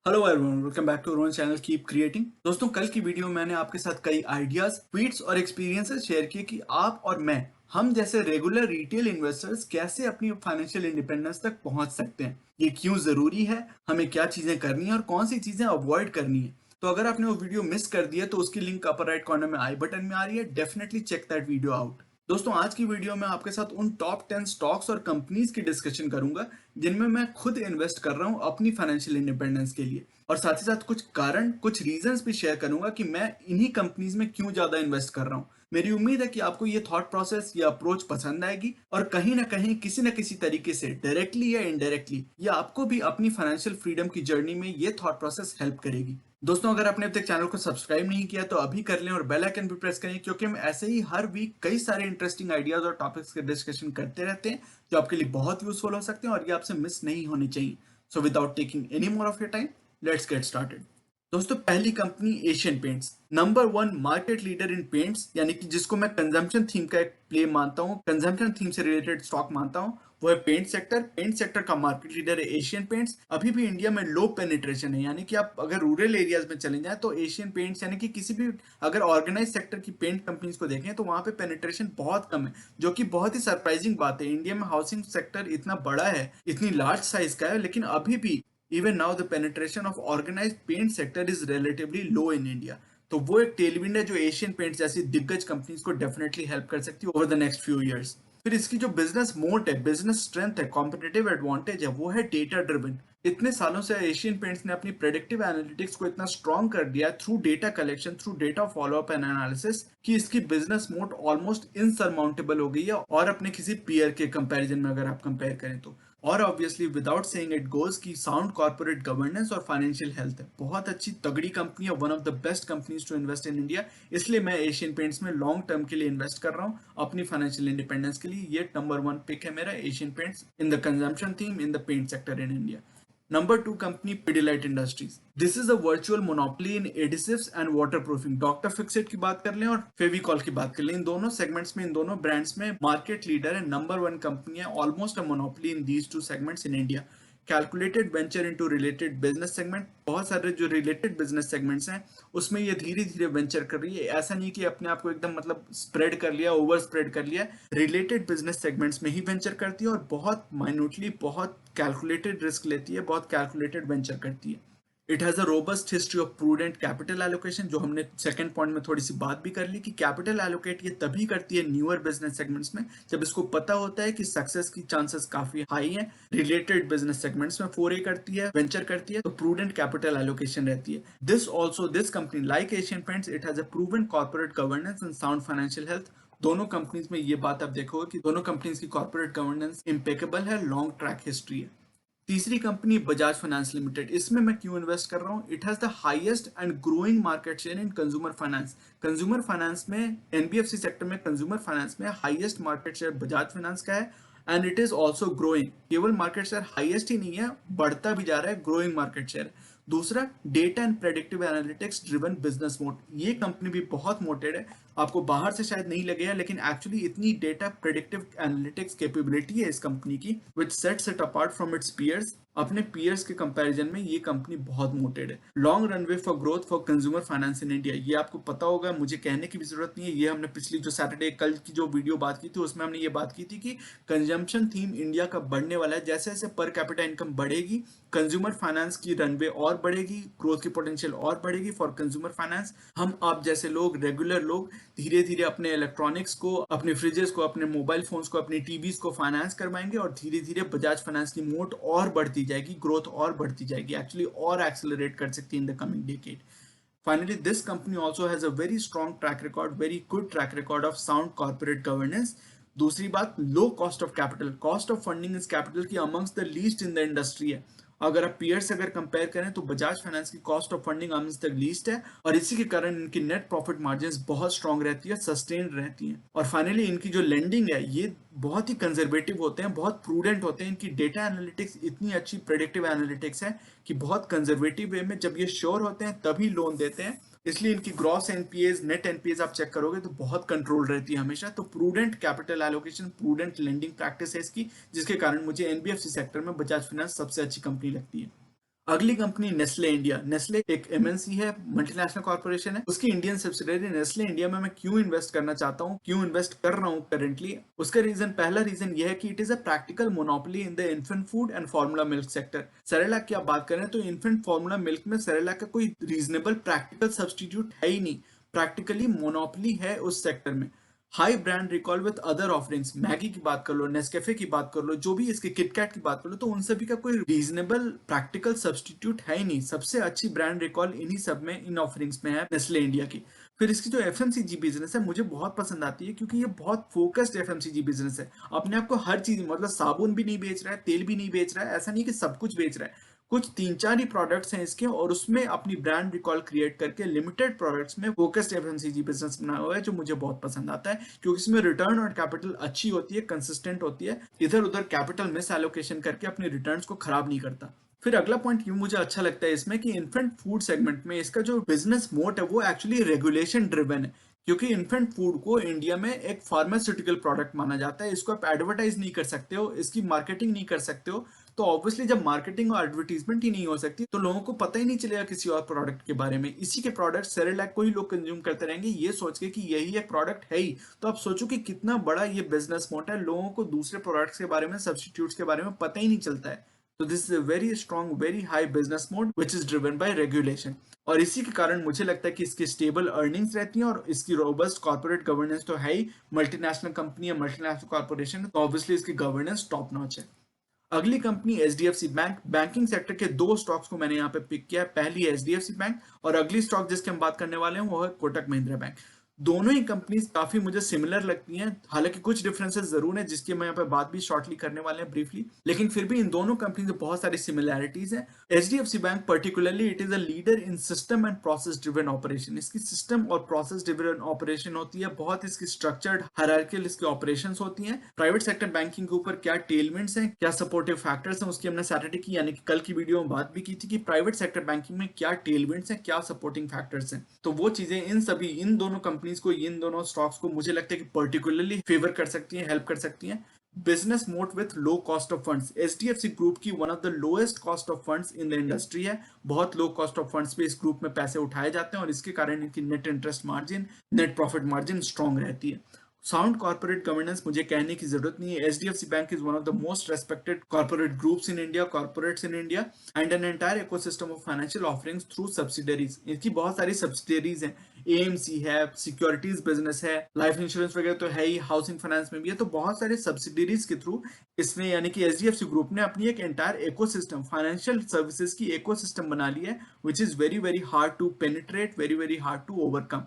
Hello everyone, welcome back to Rohan channel keep creating. दोस्तों, कल की वीडियो में मैंने आपके साथ कई आइडियाज, ट्वीट्स और एक्सपीरियंसेस शेयर किए कि आप और मैं, हम जैसे रेगुलर रिटेल इन्वेस्टर्स कैसे अपनी फाइनेंशियल इंडिपेंडेंस तक पहुंच सकते हैं। ये क्यों जरूरी है, हमें क्या चीजें करनी है और कौन सी चीजें अवॉइड करनी है। तो अगर आपने वो वीडियो मिस कर दी है तो उसकी लिंक अपर राइट कॉर्नर में आई बटन में आ रही है। Definitely check that video out. दोस्तों, आज की वीडियो में आपके साथ उन टॉप 10 स्टॉक्स और कंपनीज की डिस्कशन करूंगा जिनमें मैं खुद इन्वेस्ट कर रहा हूं अपनी फाइनेंशियल इंडिपेंडेंस के लिए, और साथ ही साथ कुछ कारण, कुछ रीजंस भी शेयर करूंगा कि मैं इन्हीं कंपनीज में क्यों ज्यादा इन्वेस्ट कर रहा हूं। मेरी उम्मीद है कि आपको ये थॉट प्रोसेस या अप्रोच पसंद आएगी और कहीं ना कहीं किसी न किसी तरीके से डायरेक्टली या इनडायरेक्टली ये आपको भी अपनी फाइनेंशियल फ्रीडम की जर्नी में ये थॉट प्रोसेस हेल्प करेगी। दोस्तों, अगर आपने अब तक चैनल को सब्सक्राइब नहीं किया तो अभी कर लें और बेल आइकन भी प्रेस करें, क्योंकि हम ऐसे ही हर वीक कई सारे इंटरेस्टिंग आइडियाज और टॉपिक्स के डिस्कशन करते रहते हैं जो आपके लिए बहुत यूजफुल हो सकते हैं और ये आपसे मिस नहीं होनी चाहिए। So without taking any more of your time, let's get started. दोस्तों, पहली company Asian paints, number one market leader in paints, यानी कि जिसको मैं कंजम्पशन थीम का एक प्ले मानता हूँ, कंजम्पशन थीम से रिलेटेड स्टॉक मानता हूँ, वो है पेंट सेक्टर। पेंट सेक्टर का मार्केट लीडर है एशियन पेंट्स। अभी भी इंडिया में लो पेनिट्रेशन है, यानी कि आप अगर रूरल एरियाज में चले जाएं तो एशियन पेंट्स, यानी कि किसी भी अगर ऑर्गेनाइज सेक्टर की पेंट कंपनीज को देखें तो वहां पे पेनिट्रेशन बहुत कम है, जो कि बहुत ही सरप्राइजिंग बात है। इंडिया में हाउसिंग सेक्टर इतना बड़ा है, इतनी लार्ज साइज का है, लेकिन अभी भी even now the penetration of organized paint sector is relatively low in India। तो वो एक टेलविंड है जो एशियन पेंट्स जैसी दिग्गज कंपनीज को डेफिनेटली हेल्प कर सकती है over the next few years. फिर इसकी जो बिजनेस मोट है, बिजनेस स्ट्रेंथ है, कॉम्पिटेटिव एडवांटेज है, वो है डेटा ड्रिवन। इतने सालों से एशियन पेंट्स ने अपनी प्रेडिक्टिव एनालिटिक्स को इतना स्ट्रॉन्ग कर दिया है through data collection, through data follow up and analysis, कि इसकी बिजनेस मोट ऑलमोस्ट इनसरमाउंटेबल हो गई है और अपने किसी पीयर के कंपैरिजन में अगर आप कंपेयर करें तो। और obviously without saying it goes की साउंड कॉर्पोरेट गवर्नेंस और फाइनेंशियल हेल्थ है। बहुत अच्छी तगड़ी कंपनी है, one of the best companies to invest in India. इसलिए मैं एशियन पेंट्स में लॉन्ग टर्म के लिए इन्वेस्ट कर रहा हूँ अपनी फाइनेंशियल इंडिपेंडेंस के लिए। ये नंबर वन पिक है मेरा, Asian Paints in the consumption theme in the paint sector in India. Number two company Pidilite industries. This is a virtual monopoly in adhesives and waterproofing. Doctor Fixit की बात कर लें और फेविकॉल की बात कर लें, इन दोनों सेगमेंट्स में, इन दोनों ब्रांड्स में मार्केट लीडर है, नंबर वन कंपनी है, almost a monopoly in these two segments in India. Calculated venture into related business segment, बहुत सारे जो रिलेटेड बिजनेस सेगमेंट्स हैं उसमें ये धीरे धीरे वेंचर कर रही है। ऐसा नहीं कि अपने आप को एकदम मतलब स्प्रेड कर लिया, ओवर स्प्रेड कर लिया। रिलेटेड बिजनेस सेगमेंट्स में ही वेंचर करती है और बहुत माइन्यूटली, बहुत कैलकुलेटेड रिस्क लेती है, बहुत कैलकुलेटेड वेंचर करती है। It has a robust history of prudent capital allocation, जो हमने सेकंड पॉइंट में थोड़ी सी बात भी कर ली कि कैपिटल एलोकेट ये तभी करती है न्यूअर बिजनेस सेगमेंट्स में जब इसको पता होता है कि सक्सेस की चांसेस काफी हाई हैं। रिलेटेड बिजनेस सेगमेंट्स में फोरे करती है, वेंचर करती है, तो प्रूडेंट कैपिटल एलोकेशन रहती है। This company like Asian paints, it has a proven corporate governance and sound financial health. दोनों कंपनीज में ये बात आप देखोगे कि दोनों कंपनीज की कॉर्पोरेट गवर्नेंस इम्पेकेबल है, लॉन्ग ट्रैक हिस्ट्री है। तीसरी कंपनी बजाज फाइनेंस लिमिटेड। इसमें मैं क्यों इन्वेस्ट कर रहा हूँ? It has the highest and growing market share in consumer finance. Consumer finance में, एनबीएफसी सेक्टर में, कंज्यूमर फाइनेंस में highest market share Bajaj finance का है and it is also growing. केवल मार्केट शेयर हाईएस्ट ही नहीं है, बढ़ता भी जा रहा है, ग्रोइंग मार्केट शेयर। दूसरा, data and predictive analytics driven business mode. ये कंपनी भी बहुत मोटेड है, आपको बाहर से शायद नहीं लगेगा, लेकिन एक्चुअली इतनी डेटा प्रेडिक्टिव एनालिटिक्स कैपेबिलिटी है इस कंपनी की, which sets it apart from its peers. अपने पीयर्स के कंपैरिजन में ये कंपनी बहुत मोटेड है। Long runway for growth for consumer finance in India, ये आपको पता होगा, मुझे कहने की भी जरूरत नहीं है। ये हमने पिछली जो सैटरडे कल की जो वीडियो बात की थी उसमें हमने ये बात की थी कि कंजम्पशन थीम इंडिया का बढ़ने वाला है। जैसे जैसे पर कैपिटा इनकम बढ़ेगी, कंज्यूमर फाइनेंस की रनवे और बढ़ेगी, ग्रोथ की पोटेंशियल और बढ़ेगी फॉर कंज्यूमर फाइनेंस। हम आप जैसे लोग, रेगुलर लोग, धीरे धीरे अपने इलेक्ट्रॉनिक्स को, अपने फ्रिजेस को, अपने मोबाइल फोन्स को, अपनी टीवीज को फाइनेंस करवाएंगे और धीरे धीरे बजाज फाइनेंस की मोट और बढ़ती जाएगी, ग्रोथ और बढ़ती जाएगी, एक्चुअली और एक्सेलरेट कर सकती है in the coming decade. Finally, this company also has a very strong track record, very good track record of sound corporate governance. दूसरी बात, low cost of capital, cost of funding is capital की amongst the least in the industry है। अगर आप peer से अगर compare करें तो बजाज फाइनेंस की cost of funding amongst the least है और इसी के कारण इनकी नेट प्रॉफिट मार्जिन बहुत स्ट्रांग रहती है, सस्टेन्ड रहती है। और फाइनली इनकी जो लेंडिंग है ये बहुत ही कंजर्वेटिव होते हैं, बहुत प्रूडेंट होते हैं। इनकी डेटा एनालिटिक्स इतनी अच्छी, प्रेडिक्टिव एनालिटिक्स है कि बहुत कंजर्वेटिव वे में जब ये श्योर होते हैं तभी लोन देते हैं। इसलिए इनकी ग्रॉस एनपीएज, नेट एनपीएज आप चेक करोगे तो बहुत कंट्रोल रहती है हमेशा। तो prudent capital allocation, prudent lending practice है इसकी, जिसके कारण मुझे एनबीएफसी सेक्टर में बजाज फाइनेंस सबसे अच्छी कंपनी लगती है। अगली कंपनी नेस्ले इंडिया। नेस्ले एक एमएनसी है, मल्टीनेशनल कॉर्पोरेशन है। उसकी इंडियन सब्सिडियरी नेस्ले इंडिया में मैं क्यों इन्वेस्ट करना चाहता हूँ, क्यों इन्वेस्ट कर रहा हूँ करेंटली, उसका रीजन, पहला रीजन यह है कि it is a practical monopoly in the infant food and formula milk sector. Cerelac की आप बात करें तो इन्फेंट फार्मूला मिल्क में सेरेलैक का कोई रीजनेबल प्रैक्टिकल सब्सटीट्यूट है ही नहीं, प्रैक्टिकली मोनोपोली है उस सेक्टर में। High brand recall with other offerings, Maggi की बात कर लो, नेस्कैफे की बात कर लो, जो भी इसके किटकैट की बात कर लो, तो उन सभी का कोई रीजनेबल प्रैक्टिकल सब्सटीट्यूट है ही नहीं। सबसे अच्छी ब्रांड रिकॉल इन्हीं सब में, इन ऑफरिंग्स में है नेस्ले इंडिया की। फिर इसकी जो एफएमसीजी बिजनेस है मुझे बहुत पसंद आती है, क्योंकि ये बहुत फोकस्ड एफएमसीजी बिजनेस है। अपने आप को हर चीज, मतलब साबुन भी नहीं बेच रहा है, तेल भी नहीं बेच रहा है, ऐसा नहीं कि सब कुछ बेच रहा है। कुछ 3-4 ही प्रोडक्ट्स हैं इसके, और उसमें अपनी ब्रांड रिकॉल क्रिएट करके लिमिटेड प्रोडक्ट्स में फोकस्ड एफएमसीजी बिजनेस बनाया हुआ है, जो मुझे बहुत पसंद आता है, क्योंकि इसमें रिटर्न और कैपिटल अच्छी होती है, कंसिस्टेंट होती है, इधर उधर कैपिटल मिस एलोकेशन करके अपने रिटर्न्स को खराब नहीं करता। फिर अगला पॉइंट यूं मुझे अच्छा लगता है इसमें कि इन्फेंट फूड सेगमेंट में इसका जो बिजनेस मोट है वो एक्चुअली रेगुलेशन ड्रिवन है, क्योंकि इन्फेंट फूड को इंडिया में एक फार्मास्यूटिकल प्रोडक्ट माना जाता है। इसको आप एडवर्टाइज नहीं कर सकते हो, इसकी मार्केटिंग नहीं कर सकते हो, तो ऑब्वियसली जब मार्केटिंग और एडवर्टीजमेंट ही नहीं हो सकती तो लोगों को पता ही नहीं चलेगा किसी और प्रोडक्ट के बारे में। इसी के प्रोडक्ट सेरेलैक को ही लोग कंज्यूम करते रहेंगे ये सोच के कि यही एक प्रोडक्ट है ही। तो आप सोचो कि कितना बड़ा ये बिजनेस मॉडल है, लोगों को दूसरे प्रोडक्ट्स के बारे में, सब्स्टिट्यूट्स के बारे में पता ही नहीं चलता है। तो this is a very strong, very high business mode which is driven by regulation. और इसी के कारण मुझे लगता है कि इसकी स्टेबल अर्निंग्स रहती हैं, और इसकी रोबस्ट कॉर्पोरेट गवर्नेंस तो है ही। मल्टीनेशनल कंपनी है, मल्टीनेशनल कॉर्पोरेशन है, तो ऑब्वियसली इसकी गवर्नेंस टॉप नॉच है। अगली कंपनी एचडीएफसी बैंक। बैंकिंग सेक्टर के दो स्टॉक्स को मैंने यहाँ पे पिक किया है। पहली है एचडीएफसी बैंक, और अगली स्टॉक जिसकी हम बात करने वाले हैं वो है कोटक महिंद्रा बैंक। दोनों ही कंपनीज काफी मुझे सिमिलर लगती हैं, हालांकि कुछ डिफरेंसेस जरूर हैं जिसकी मैं यहाँ पे बात भी शॉर्टली करने वाले हैं ब्रीफली, लेकिन फिर भी इन दोनों कंपनीज में बहुत सारी सिमिलैरिटीज हैं। HDFC bank particularly it is a leader in system and process driven operation. इसकी सिस्टम और प्रोसेस ड्रिवन ऑपरेशन होती है, बहुत इसकी स्ट्रक्चर्ड हायरार्किकल इसकी ऑपरेशंस होती हैं। प्राइवेट सेक्टर बैंकिंग के ऊपर क्या टेलमेंट्स हैं, क्या सपोर्टिव फैक्टर्स हैं, उसकी हमने सैटरडे की यानी कि कल की वीडियो में बात भी की थी कि प्राइवेट सेक्टर बैंकिंग में क्या टेलमेंट्स हैं, क्या सपोर्टिंग फैक्टर्स हैं। तो वो चीजें इन सभी, इन दोनों कंपनीज को, इन दोनों स्टॉक्स को मुझे लगता है कि पर्टिकुलरली फेवर कर सकती हैं, हेल्प कर सकती हैं। Business mode with low cost of funds. HDFC group की one of the lowest cost of funds in the industry है। बहुत लो कॉस्ट ऑफ फंड्स पे इस ग्रुप में पैसे उठाए जाते हैं, और इसके कारण इनकी net interest margin, net profit margin strong रहती है। साउंड कॉर्पोरेट गवर्नेंस मुझे कहने की जरूरत नहीं है। HDFC bank is one of the most respected corporate groups in India, corporates in India, and an entire ecosystem of financial offerings through subsidiaries. इनकी बहुत सारी सब्सिडरीज हैं, एएमसी है, सिक्योरिटीज बिजनेस है, लाइफ इंश्योरेंस वगैरह तो है ही, हाउसिंग फाइनेंस में भी है, तो बहुत सारे सब्सिडरीज के थ्रू इसने, यानी कि एचडीएफसी ग्रुप ने अपनी एक एंटायर इकोसिस्टम, फाइनेंशियल सर्विसेज की इकोसिस्टम बना ली है, which is very very hard to penetrate, very very hard to overcome.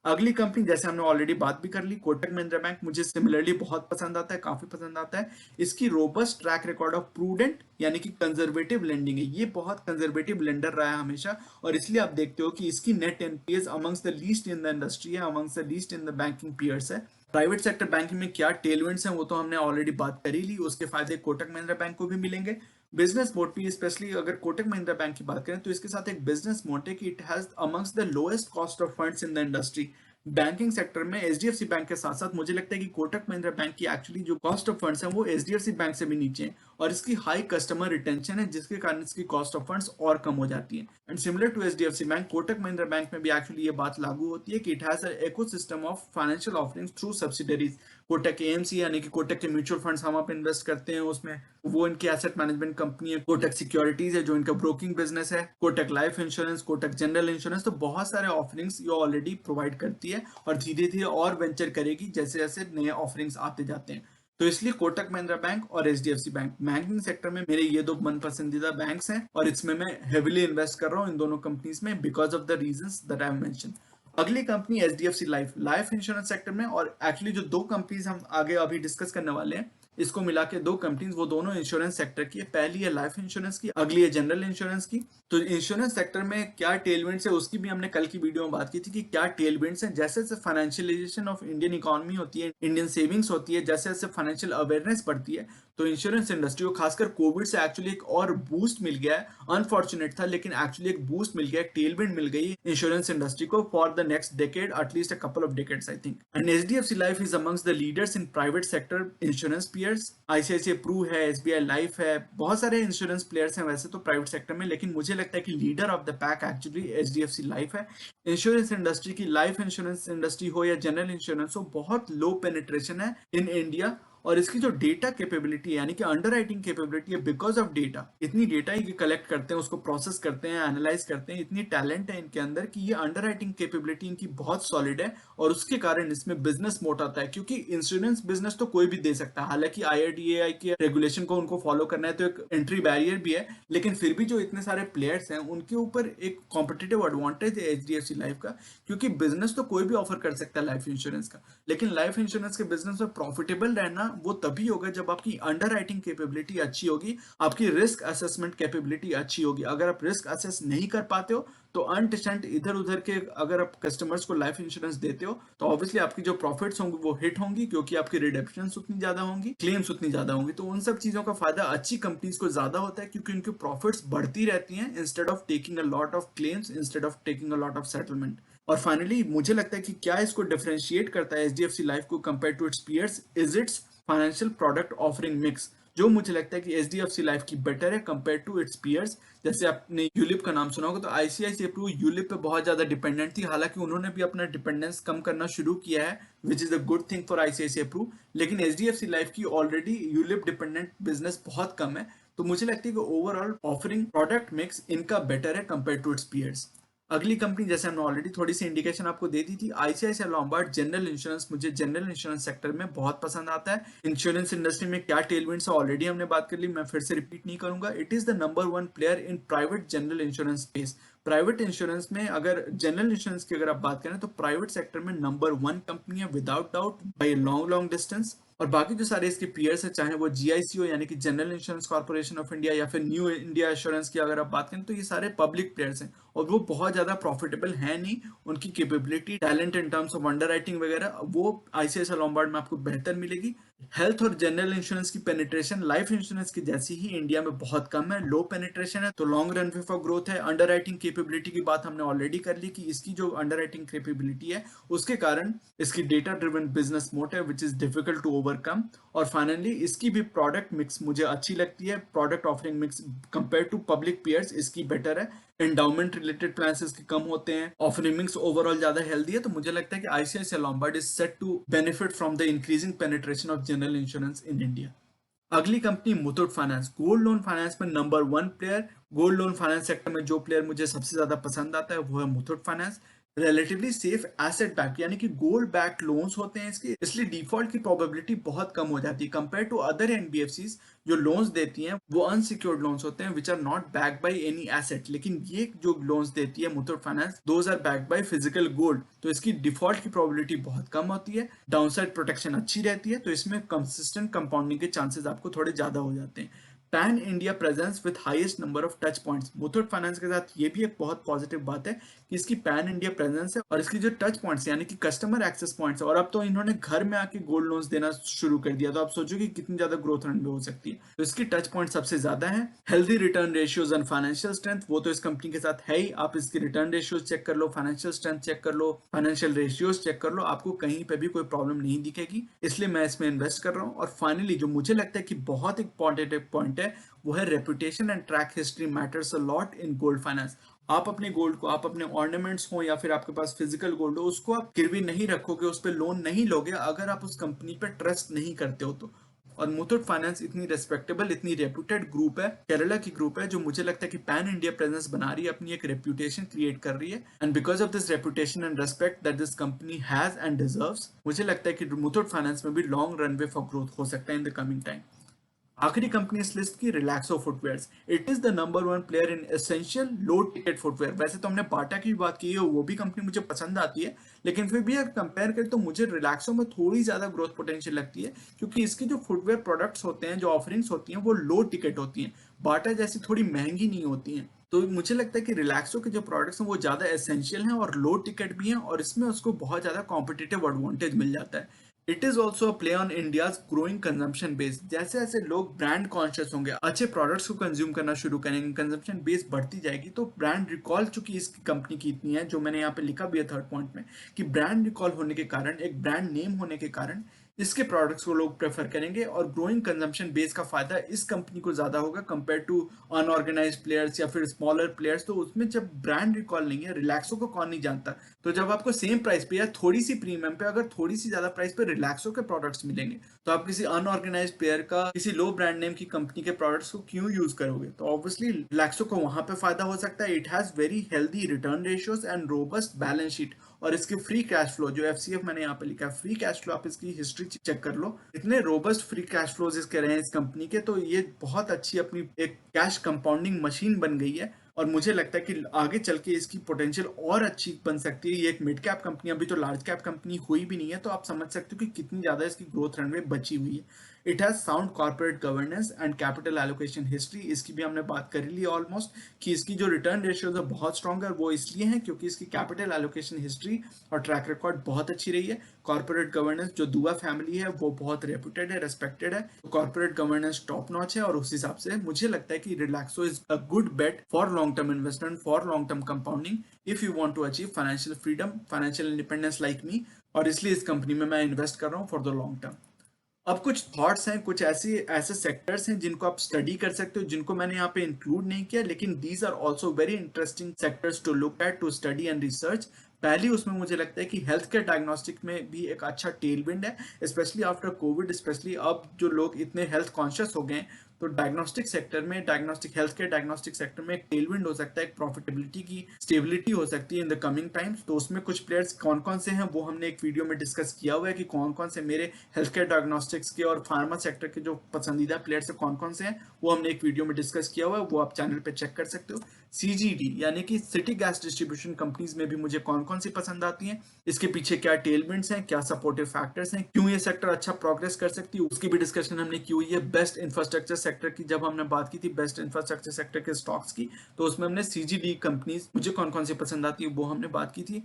अगली कंपनी जैसे हमने ऑलरेडी बात भी कर ली, कोटक महिंद्रा बैंक मुझे सिमिलरली बहुत पसंद आता है, काफी पसंद आता है। इसकी robust track record of prudent यानी कि कंजर्वेटिव लेंडिंग है, ये बहुत कंजर्वेटिव लेंडर रहा है हमेशा, और इसलिए आप देखते हो कि इसकी net NPS amongst the least in the industry है, amongst the least in the banking peers है। प्राइवेट सेक्टर बैंकिंग में क्या टेलविंड्स हैं वो तो हमने ऑलरेडी बात कर ही ली, उसके फायदे कोटक महिंद्रा बैंक को भी मिलेंगे। बिजनेस मोड भी, स्पेशली अगर कोटक महिंद्रा बैंक की बात करें तो इसके साथ एक बिजनेस मोड है कि it has amongst the lowest cost of funds in the industry. Banking sector में एचडीएफसी बैंक के साथ साथ मुझे लगता है कि कोटक महिंद्रा बैंक की एक्चुअली जो कॉस्ट ऑफ फंड्स है वो एचडीएफसी बैंक से भी नीचे है, और इसकी हाई कस्टमर रिटेंशन है जिसके कारण इसकी कॉस्ट ऑफ फंड्स और कम हो जाती है। And similar to HDFC bank, Kotak Mahindra bank में भी एक्चुअली ये बात लागू होती है कि it has an ecosystem of financial offerings through subsidiaries. Kotak AMC यानी कि कोटक के म्यूचुअल फंड्स हम आप इन्वेस्ट करते हैं उसमें, वो इनकी एसेट मैनेजमेंट कंपनी है। कोटक सिक्योरिटीज है जो इनका ब्रोकिंग बिजनेस है। Kotak life insurance, Kotak general insurance, तो बहुत सारे ऑफरिंग्स ये ऑलरेडी प्रोवाइड करती है, और धीरे धीरे और वेंचर करेगी जैसे जैसे नए ऑफरिंग्स आते जाते हैं। तो इसलिए कोटक महिंद्रा बैंक और एचडीएफसी बैंक बैंकिंग सेक्टर में मेरे ये दो मन पसंदीदा बैंक्स हैं, और इसमें मैं हेविली इन्वेस्ट कर रहा हूँ इन दोनों कंपनीज में, because of the reasons that I have mention. अगली कंपनी HDFC life, life insurance sector में, और एक्चुअली जो दो कंपनीज हम आगे अभी डिस्कस करने वाले हैं, इसको मिला के दो कंपनीज, वो दोनों इंश्योरेंस सेक्टर की है। पहली है लाइफ इंश्योरेंस की, अगली है जनरल इंश्योरेंस की। तो इंश्योरेंस सेक्टर में क्या टेलविंड्स है उसकी भी हमने कल की वीडियो में बात की थी कि क्या टेलविंड्स हैं। जैसे जैसे फाइनेंशियलाइजेशन ऑफ इंडियन इकोनॉमी होती है, इंडियन सेविंग्स होती है, जैसे जैसे फाइनेंशियल अवेयरनेस बढ़ती है, तो इंश्योरेंस इंडस्ट्री को खासकर कोविड से एक्चुअली एक और बूस्ट मिल गया है। अनफॉर्चुनेट था लेकिन एक्चुअली एक बूस्ट मिल गया, एक टेलविंड मिल गई इंश्योरेंस इंडस्ट्री को for the next decade, at least a couple of decades I think. And HDFC life is amongst the leaders in private sector insurance peers ICICI pru है, SBI life है, बहुत सारे insurance players हैं वैसे तो private sector में, लेकिन मुझे लगता है कि leader of the pack actually HDFC life है। इंश्योरेंस इंडस्ट्री की, लाइफ इंश्योरेंस इंडस्ट्री हो या जनरल इंश्योरेंस हो, बहुत लो पेनिट्रेशन है इन इंडिया। और इसकी जो डेटा कैपेबिलिटी है यानी कि अंडर राइटिंग कैपेबिलिटी है, बिकॉज ऑफ डेटा, इतनी डेटा ही कलेक्ट करते हैं, उसको प्रोसेस करते हैं, एनालाइज करते हैं, इतनी टैलेंट है इनके अंदर कि ये अंडर राइटिंग कैपेबिलिटी इनकी बहुत सॉलिड है। और उसके कारण इसमें बिजनेस मोट आता है, क्योंकि इंश्योरेंस बिजनेस तो कोई भी दे सकता है, हालांकि आईआरडीएआई के रेगुलेशन को उनको फॉलो करना है तो एक एंट्री बैरियर भी है, लेकिन फिर भी जो इतने सारे प्लेयर्स हैं उनके ऊपर एक कॉम्पिटिटिव एडवांटेज है एचडीएफसी लाइफ का, क्योंकि बिजनेस तो कोई भी ऑफर कर सकता है लाइफ इंश्योरेंस का, लेकिन लाइफ इंश्योरेंस के बिजनेस में प्रॉफिटेबल रहना वो तभी होगा जब आपकी अंडर राइटिंग कैपेबिलिटी अच्छी होगी, आपकी रिस्क असेसमेंट कैपेबिलिटी अच्छी होगी। अगर आप रिस्क असेस नहीं कर पाते हो तो अनटिसेंट इधर उधर के अगर आप कस्टमर्स को लाइफ इंश्योरेंस देते हो तो ऑब्वियसली आपकी जो प्रॉफिट्स होंगे वो हिट होंगी, क्योंकि आपकी रिडम्पशन उतनी ज्यादा होंगी, क्लेम्स उतनी ज्यादा होंगी। तो उन सब चीजों का फायदा अच्छी कंपनीज को ज्यादा होता है, क्योंकि उनकी प्रॉफिट्स बढ़ती रहती हैं instead of taking a lot of claims, instead of taking a lot of settlement. और फाइनली मुझे लगता है कि क्या इसको डिफरेंशिएट करता है एचडीएफसी लाइफ को compare to its peers, is its financial product offering mix, जो मुझे लगता है कि एचडीएफसी लाइफ की बेटर है कंपेयर टू इट्स पीयर्स। जैसे आपने यूलिप का नाम सुना होगा, तो आईसीआईसीआई प्रू यूलिप पे बहुत ज्यादा डिपेंडेंट थी, हालांकि उन्होंने भी अपना डिपेंडेंस कम करना शुरू किया है, which is a good thing for ICICI pru. लेकिन एचडीएफसी लाइफ की ऑलरेडी यूलिप डिपेंडेंट बिजनेस बहुत कम है, तो मुझे लगता है कि ओवरऑल ऑफरिंग प्रोडक्ट मिक्स इनका बेटर है कंपेयर टू इट्स पीयर्स। अगली कंपनी, जैसे हमने ऑलरेडी थोड़ी सी इंडिकेशन आपको दे दी थी, आईसीआईसीआई लॉम्बार्ड जनरल इंश्योरेंस। मुझे जनरल इंश्योरेंस सेक्टर में बहुत पसंद आता है। इंश्योरेंस इंडस्ट्री में क्या टेलविंड्स है ऑलरेडी हमने बात कर ली, मैं फिर से रिपीट नहीं करूंगा। It is the number one player in private general insurance space. Private insurance में अगर जनरल इंश्योरेंस की अगर आप बात करें तो प्राइवेट सेक्टर में नंबर वन कंपनी है without doubt, by long long distance. और बाकी जो सारे इसके पीयर्स है, चाहे वो जीआईसी हो यानी कि general insurance corporation of India, या फिर न्यू इंडिया एश्योरेंस की अगर आप बात करें, तो ये सारे पब्लिक प्लेयर्स हैं और वो बहुत ज्यादा प्रॉफिटेबल है नहीं। उनकी capability, talent in terms of under writing वगैरह वो आईसीआईसीआई लॉम्बार्ड में आपको बेहतर मिलेगी। हेल्थ और जनरल इंश्योरेंस की पेनिट्रेशन लाइफ इंश्योरेंस की जैसी ही इंडिया में बहुत कम है, लो पेनिट्रेशन है, तो लॉन्ग रन फॉर ग्रोथ है। अंडर राइटिंग कैपेबिलिटी की बात हमने ऑलरेडी कर ली कि इसकी जो अंडर राइटिंग कैपेबिलिटी है उसके कारण इसकी डेटा ड्रिवन बिजनेस मोड है which is difficult to overcome. और फाइनली इसकी भी प्रोडक्ट मिक्स मुझे अच्छी लगती है, product offering mix compare to public peers इसकी बेटर है। एंडाउमेंट रिलेटेड प्लान्स इसके कम होते हैं, ऑफरिंग मिक्स ओवरऑल ज्यादा हेल्दी है। तो मुझे लगता है कि ICICI Lombard is set to benefit from the increasing penetration of general insurance in India. अगली कंपनी Muthoot finance, gold loan finance में number one player. Gold loan finance sector में जो प्लेयर मुझे सबसे ज्यादा पसंद आता है वो है Muthoot finance. Relatively safe asset back यानी कि गोल्ड बैक लोन्स होते हैं इसके, इसलिए डिफॉल्ट की प्रोबेबिलिटी बहुत कम हो जाती है कंपेयर टू अदर एनबीएफसीज जो लोन्स देती हैं, वो अनसिक्योर्ड लोन्स होते हैं which are not back by any asset. लेकिन ये जो लोन्स देती है Muthoot finance, those are back by physical gold, तो इसकी डिफॉल्ट की प्रोबेबिलिटी बहुत कम होती है, डाउनसाइड प्रोटेक्शन अच्छी रहती है, तो इसमें कंसिस्टेंट कंपाउंडिंग के चांसेस आपको थोड़े ज्यादा हो जाते हैं। Pan India presence with highest number of touch points, Muthoot finance के साथ ये भी एक बहुत पॉजिटिव बात है कि इसकी पैन इंडिया प्रेजेंस है और इसकी जो टच पॉइंट्स यानी कि कस्टमर एक्सेस पॉइंट्स है, और अब तो इन्होंने घर में आके गोल्ड लोन्स देना शुरू कर दिया, तो आप सोचो कि कितनी ज्यादा ग्रोथ रन में हो सकती है। तो इसकी टच पॉइंट सबसे ज्यादा है। Healthy return ratios and financial strength, वो तो इस कंपनी के साथ है ही, आप इसकी रिटर्न रेशियोज चेक कर लो, फाइनेंशियल स्ट्रेंथ चेक कर लो, फाइनेंशियल रेशियोज चेक कर लो, आपको कहीं पे भी कोई प्रॉब्लम नहीं दिखेगी, इसलिए मैं इसमें इन्वेस्ट कर रहा हूँ। और फाइनली जो मुझे लगता है कि बहुत इंपॉर्टेंट पॉइंट है वो है reputation and track history matters a lot in gold finance. आप अपने गोल्ड को, आप अपने ऑर्नामेंट्स हो या फिर आपके पास फिजिकल गोल्ड हो, उसको आप गिरवी नहीं रखोगे, उस पर लोन नहीं लोगे अगर आप उस कंपनी पे ट्रस्ट नहीं करते हो तो। और मुथूट फाइनेंस इतनी रेस्पेक्टेबल, इतनी रेप्यूटेड ग्रुप है, केरला की ग्रुप है, जो मुझे लगता है कि पैन इंडिया प्रेजेंस बना रही है, अपनी एक रेप्यूटेशन क्रिएट कर रही है, and because of this reputation and respect that this company has and deserves, मुझे लगता है कि मुथूट फाइनेंस में भी लॉन्ग रनवे फॉर ग्रोथ हो सकता है इन द कमिंग टाइम। आखिरी कंपनी इस लिस्ट की Relaxo footwears. It is the number one player in essential low ticket footwear. वैसे तो हमने बाटा की बात की है, वो भी कंपनी मुझे पसंद आती है, लेकिन फिर भी अगर कंपेयर करें तो मुझे रिलैक्सो में थोड़ी ज्यादा ग्रोथ पोटेंशियल लगती है, क्योंकि इसकी जो फुटवेयर प्रोडक्ट्स होते हैं, जो ऑफरिंग्स होती हैं, वो लो टिकट होती हैं, बाटा जैसी थोड़ी महंगी नहीं होती हैं। तो मुझे लगता है कि रिलैक्सो के जो प्रोडक्ट्स हैं वो ज्यादा एसेंशियल हैं और लो टिकट भी हैं, और इसमें उसको बहुत ज्यादा कॉम्पिटिटिव एडवांटेज मिल जाता है। It is also a play on India's growing consumption base. जैसे जैसे लोग ब्रांड कॉन्शियस होंगे, अच्छे प्रोडक्ट्स को कंज्यूम करना शुरू करेंगे, कंजम्पशन बेस बढ़ती जाएगी, तो ब्रांड रिकॉल चूंकि इस कंपनी की इतनी है, जो मैंने यहाँ पे लिखा भी है थर्ड पॉइंट में, कि ब्रांड रिकॉल होने के कारण, एक ब्रांड नेम होने के कारण इसके प्रोडक्ट्स को लोग प्रेफर करेंगे और ग्रोइंग कंजम्पशन बेस का फायदा इस कंपनी को ज्यादा होगा कंपेयर टू अनऑर्गेनाइज्ड प्लेयर्स या फिर स्मॉलर प्लेयर्स। तो उसमें जब ब्रांड रिकॉल नहीं है, रिलैक्सो को कौन नहीं जानता, तो जब आपको सेम प्राइस पे या थोड़ी सी प्रीमियम पे अगर थोड़ी सी ज्यादा प्राइस पे रिलैक्सो के प्रोडक्ट्स मिलेंगे, तो आप किसी अनऑर्गेनाइज्ड प्लेयर का, किसी लो ब्रांड नेम की कंपनी के प्रोडक्ट्स को क्यों यूज करोगे? तो ऑब्वियसली रिलैक्सो को वहां पे फायदा हो सकता है। It has very healthy return ratios and robust balance sheet, और इसके फ्री कैश फ्लो जो एफसीएफ मैंने यहाँ पे लिखा है, फ्री कैश फ्लो, आप इसकी हिस्ट्री चेक कर लो, इतने रोबस्ट फ्री कैश फ्लोज इसके रहे हैं इस कंपनी के। तो ये बहुत अच्छी अपनी एक कैश कंपाउंडिंग मशीन बन गई है, और मुझे लगता है कि आगे चल के इसकी पोटेंशियल और अच्छी बन सकती है। ये एक मिड कैप कंपनी, अभी तो लार्ज कैप कंपनी हुई भी नहीं है, तो आप समझ सकते हो कि कितनी ज्यादा इसकी ग्रोथ रनवे बची हुई है। It has sound corporate governance and capital allocation history, इसकी भी हमने बात कर ली ऑलमोस्ट, कि इसकी जो रिटर्न रेशियोज है बहुत स्ट्रॉन्ग है। वो इसलिए है क्योंकि इसकी कैपिटल एलोकेशन हिस्ट्री और ट्रैक रिकॉर्ड बहुत अच्छी रही है। कॉर्पोरेट गवर्नेंस, जो दुआ फैमिली है वो बहुत रेपुटेड है, रेस्पेक्टेड है, तो कॉर्पोरेट गवर्नेंस टॉप नॉच है। और उस हिसाब से मुझे लगता है कि Relaxo is a good bet for long term investment, for long term compounding, if you want to achieve financial freedom, financial independence like me. और इसलिए इस कंपनी में मैं इन्वेस्ट कर रहा हूँ फॉर द लॉन्ग टर्म। अब कुछ थॉट्स हैं, कुछ ऐसे सेक्टर्स हैं जिनको आप स्टडी कर सकते हो, जिनको मैंने यहाँ पे इंक्लूड नहीं किया, लेकिन these are also very interesting sectors to look at, to study and research. पहली उसमें मुझे लगता है कि हेल्थ केयर डायग्नोस्टिक में भी एक अच्छा टेलविंड है, स्पेशली आफ्टर कोविड, स्पेशली अब जो लोग इतने हेल्थ कॉन्शियस हो गए हैं, तो डायग्नोस्टिक सेक्टर में, diagnostic health care diagnostic sector में एक टेलविंड हो सकता है, एक प्रॉफिटेबिलिटी की स्टेबिलिटी हो सकती है इन द कमिंग टाइम्स। तो उसमें कुछ प्लेयर्स कौन कौन से हैं वो हमने एक वीडियो में डिस्कस किया हुआ है, कि कौन कौन से मेरे हेल्थ केयर डायग्नोस्टिक्स के और फार्मा सेक्टर के जो पसंदीदा प्लेयर्स है कौन कौन से हैं, वो हमने एक वीडियो में डिस्कस किया हुआ है, वो आप चैनल पे चेक कर सकते हो। सीजीडी यानी कि सिटी गैस डिस्ट्रीब्यूशन कंपनीज में भी मुझे कौन कौन सी पसंद आती हैं, इसके पीछे क्या टेलविंड्स हैं, क्या सपोर्टिव फैक्टर्स हैं, क्यों ये सेक्टर अच्छा प्रोग्रेस कर सकती है, उसकी भी डिस्कशन हमने की हुई है। बेस्ट इंफ्रास्ट्रक्चर सेक्टर की जब हमने बात की थी, बेस्ट इंफ्रास्ट्रक्चर सेक्टर के स्टॉक्स की, तो उसमें हमने सीजीडी कंपनीज मुझे कौन कौन सी पसंद आती है वो हमने बात की थी।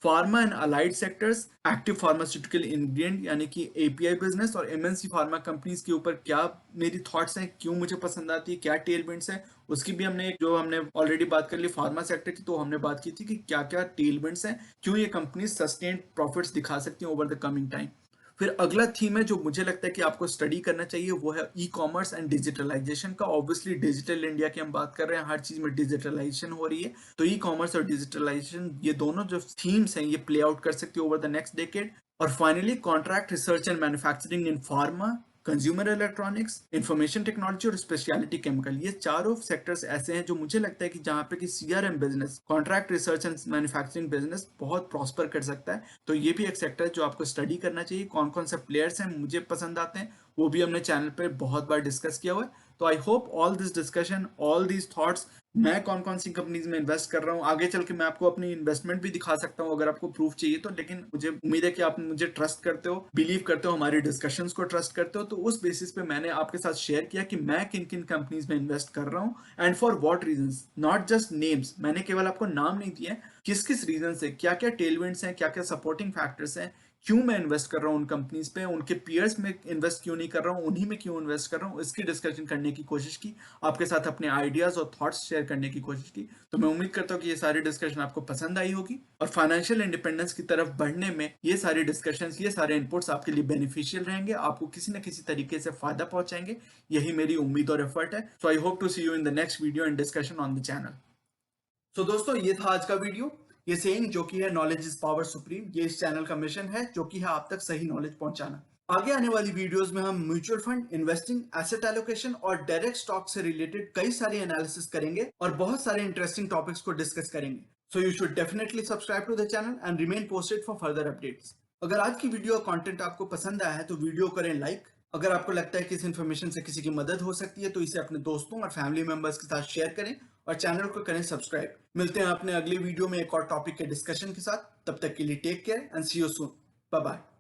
Pharma and allied sectors, active pharmaceutical ingredient यानी कि एपीआई बिजनेस और एमएनसी फार्मा कंपनीज के ऊपर क्या मेरी थॉट्स हैं, क्यों मुझे पसंद आती है, क्या टेलविंड्स है, उसकी भी हमने, जो हमने ऑलरेडी बात कर ली फार्मा सेक्टर की, तो हमने बात की थी कि क्या क्या टेलविंड्स हैं, क्यों ये कंपनी सस्टेन्ड प्रॉफिट्स दिखा सकती हैं ओवर द कमिंग टाइम। फिर अगला थीम है जो मुझे लगता है कि आपको स्टडी करना चाहिए, वो है ई कॉमर्स एंड डिजिटलाइजेशन का। ऑब्वियसली डिजिटल इंडिया की हम बात कर रहे हैं, हर चीज में डिजिटलाइजेशन हो रही है, तो ई कॉमर्स और डिजिटलाइजेशन, ये दोनों जो थीम्स हैं ये प्ले आउट कर सकती है ओवर द नेक्स्ट डेकेड। और finally contract research and manufacturing in pharma, consumer electronics, information technology और स्पेशलिटी केमिकल, ये चारों सेक्टर्स ऐसे हैं जो मुझे लगता है कि जहां पे कि CRM business, contract research and manufacturing business बहुत प्रॉस्पर कर सकता है। तो ये भी एक सेक्टर है जो आपको स्टडी करना चाहिए। कौन कौन से प्लेयर्स हैं मुझे पसंद आते हैं वो भी हमने चैनल पे बहुत बार डिस्कस किया हुआ है। तो I hope all this discussion, all these thoughts, मैं कौन कौन सी कंपनीज में इन्वेस्ट कर रहा हूँ, आगे चल के मैं आपको अपनी इन्वेस्टमेंट भी दिखा सकता हूँ अगर आपको प्रूफ चाहिए तो, लेकिन मुझे उम्मीद है कि आप मुझे ट्रस्ट करते हो, बिलीव करते हो, हमारी डिस्कशंस को ट्रस्ट करते हो। तो उस बेसिस पे मैंने आपके साथ शेयर किया कि मैं किन किन कंपनीज में इन्वेस्ट कर रहा हूँ and for what reasons, not just names, मैंने केवल आपको नाम नहीं दिया, किस किस रीजन से, क्या क्या टेलविंड्स हैं, क्या क्या सपोर्टिंग फैक्टर्स हैं, क्यों मैं इन्वेस्ट कर रहा हूँ उन कंपनीज पे, उनके पीयर्स में इन्वेस्ट क्यों नहीं कर रहा हूँ, उन्हीं में क्यों इन्वेस्ट कर रहा हूँ, इसकी डिस्कशन करने की कोशिश की, आपके साथ अपने आइडियाज और थॉट्स शेयर करने की कोशिश की। तो मैं उम्मीद करता हूँ कि ये सारी डिस्कशन आपको पसंद आई होगी, और फाइनेंशियल इंडिपेंडेंस की तरफ बढ़ने में ये सारी डिस्कशंस, ये सारे इनपुट्स आपके लिए बेनिफिशियल रहेंगे, आपको किसी न किसी तरीके से फायदा पहुंचाएंगे, यही मेरी उम्मीद और एफर्ट है। So I hope to see you in the next video and discussion on the channel. So दोस्तों, ये था आज का वीडियो। ये सेइंग जो कि है नॉलेज इज पावर सुप्रीम, ये इस चैनल का मिशन है, जो कि है आप तक सही नॉलेज पहुंचाना। आगे आने वाली वीडियोस में हम mutual fund, investing, asset allocation और डायरेक्ट स्टॉक से रिलेटेड कई सारे एनालिसिस करेंगे और बहुत सारे इंटरेस्टिंग टॉपिक्स को डिस्कस करेंगे। So you should definitely subscribe to the channel and remain posted for further updates. अगर आज की वीडियो कंटेंट आपको पसंद आया है तो वीडियो करें लाइक। अगर आपको लगता है कि इस इन्फॉर्मेशन से किसी की मदद हो सकती है तो इसे अपने दोस्तों और फैमिली मेंबर्स के साथ शेयर करें, और चैनल को करें सब्सक्राइब। मिलते हैं अपने अगले वीडियो में एक और टॉपिक के डिस्कशन के साथ। तब तक के लिए take care and see you soon. Bye bye.